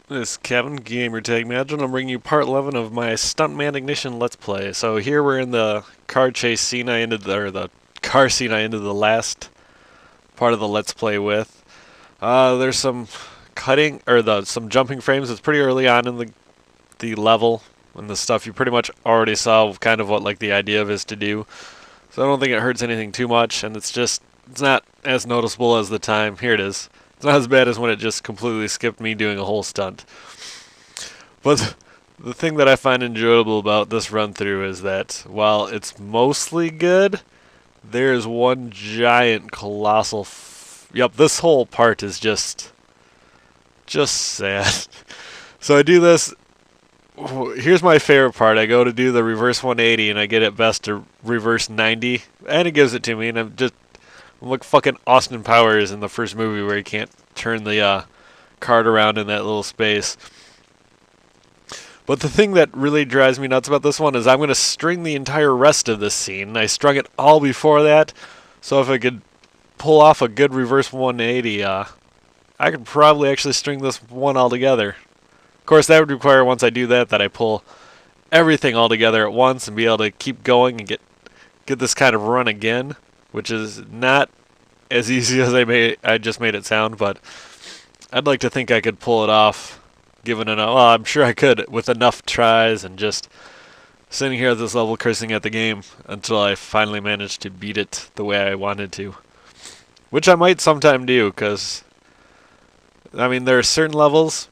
This is Kevin, Gamertag Magic. I'm bringing you part 11 of my Stuntman Ignition Let's Play. So here we're in the car chase scene I ended, or the car scene I ended the last part of the Let's Play with. There's some cutting, or some jumping frames. It's pretty early on in the level, and the stuff you pretty much already saw kind of what like the idea of is to do. So I don't think it hurts anything too much, and it's not as noticeable as the time. Here it is. It's not as bad as when it just completely skipped me doing a whole stunt. But the thing that I find enjoyable about this run through is that while it's mostly good, there is one giant colossal yep, this whole part is just sad. So I do this. Here's my favorite part. I go to do the reverse 180 and I get it best to reverse 90 and it gives it to me, and I'm like fucking Austin Powers in the first movie where he can't turn the card around in that little space. But the thing that really drives me nuts about this one is I'm going to string the entire rest of this scene. I strung it all before that, so if I could pull off a good reverse 180, I could probably actually string this one all together. Of course, that would require, once I do that, that I pull everything all together at once and be able to keep going and get this kind of run again, which is not as easy as I just made it sound, but I'd like to think I could pull it off, given enough. Well, I'm sure I could with enough tries and just sitting here at this level cursing at the game until I finally managed to beat it the way I wanted to, which I might sometime do, because I mean there are certain levels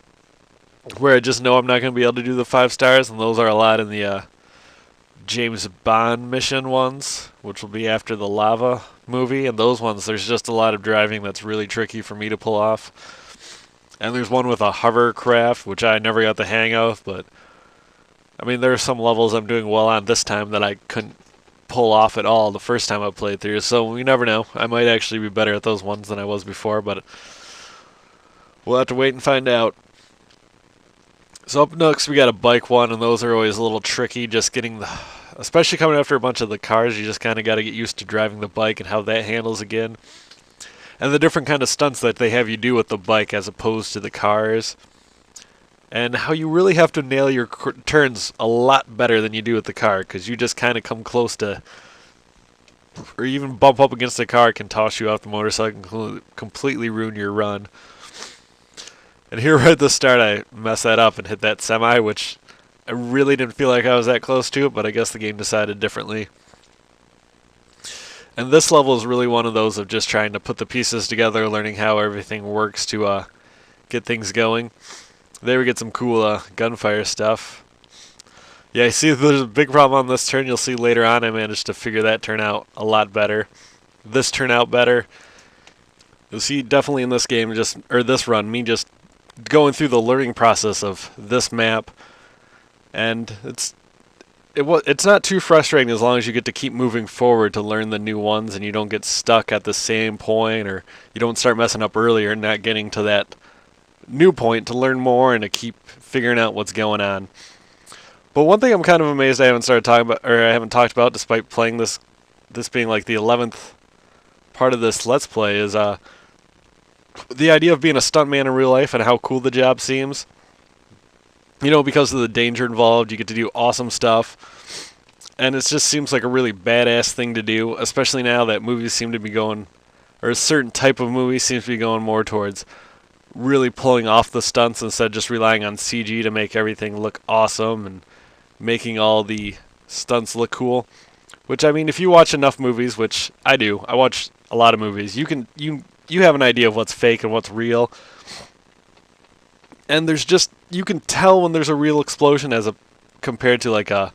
where I just know I'm not going to be able to do the 5 stars, and those are a lot in the James Bond mission ones, which will be after the lava movie, and those ones there's just a lot of driving that's really tricky for me to pull off. And there's one with a hovercraft, which I never got the hang of, but I mean there are some levels I'm doing well on this time that I couldn't pull off at all the first time I played through, so you never know. I might actually be better at those ones than I was before, but we'll have to wait and find out. So up next we got a bike one, and those are always a little tricky, just getting the, especially coming after a bunch of the cars, you just kind of got to get used to driving the bike and how that handles again. And the different kind of stunts that they have you do with the bike as opposed to the cars. And how you really have to nail your turns a lot better than you do with the car, because you just kind of come close to, or even bump up against the car can toss you off the motorcycle and completely ruin your run. And here right at the start I messed that up and hit that semi, which I really didn't feel like I was that close to it, but I guess the game decided differently. And this level is really one of those of just trying to put the pieces together, learning how everything works to get things going. There we get some cool gunfire stuff. Yeah, I see there's a big problem on this turn. You'll see later on I managed to figure that turn out a lot better. This turn out better. You'll see definitely in this game, or this run, me just going through the learning process of this map, and it's not too frustrating as long as you get to keep moving forward to learn the new ones, and you don't get stuck at the same point, or you don't start messing up earlier and not getting to that new point to learn more and to keep figuring out what's going on. But one thing I'm kind of amazed I haven't started talking about, or I haven't talked about, despite playing this being like the 11th part of this Let's Play, is the idea of being a stuntman in real life and how cool the job seems. You know, because of the danger involved, you get to do awesome stuff. And it just seems like a really badass thing to do, especially now that movies seem to be going, or a certain type of movie seems to be going more towards really pulling off the stunts instead of just relying on CG to make everything look awesome and making all the stunts look cool. Which, I mean, if you watch enough movies, which I do, I watch a lot of movies, you have an idea of what's fake and what's real. And you can tell when there's a real explosion compared to like a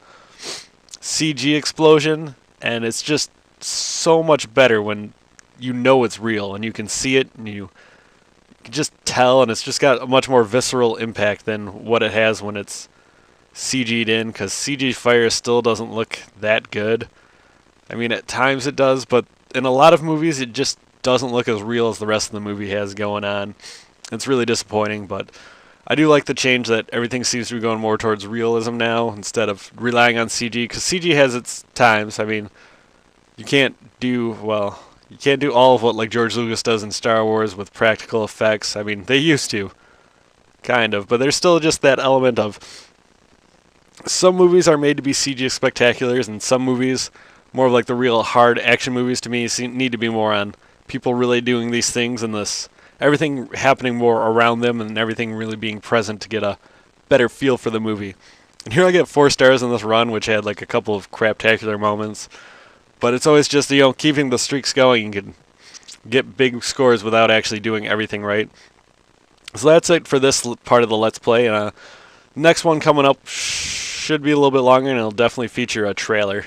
CG explosion, and it's just so much better when you know it's real and you can see it and you can just tell, and it's just got a much more visceral impact than what it has when it's CG'd in, because CG fire still doesn't look that good. I mean, at times it does, but in a lot of movies it just doesn't look as real as the rest of the movie has going on. It's really disappointing, but I do like the change that everything seems to be going more towards realism now instead of relying on CG, because CG has its times. I mean, you can't do all of what like George Lucas does in Star Wars with practical effects. I mean, they used to. kind of, but there's still just that element of some movies are made to be CG spectaculars, and some movies, more of like the real hard action movies to me, need to be more on people really doing these things and this everything happening more around them and everything really being present to get a better feel for the movie. And here I get 4 stars in this run, which had like a couple of craptacular moments, but it's always just, keeping the streaks going. You can get big scores without actually doing everything right. So that's it for this part of the Let's Play. And next one coming up should be a little bit longer, and it'll definitely feature a trailer.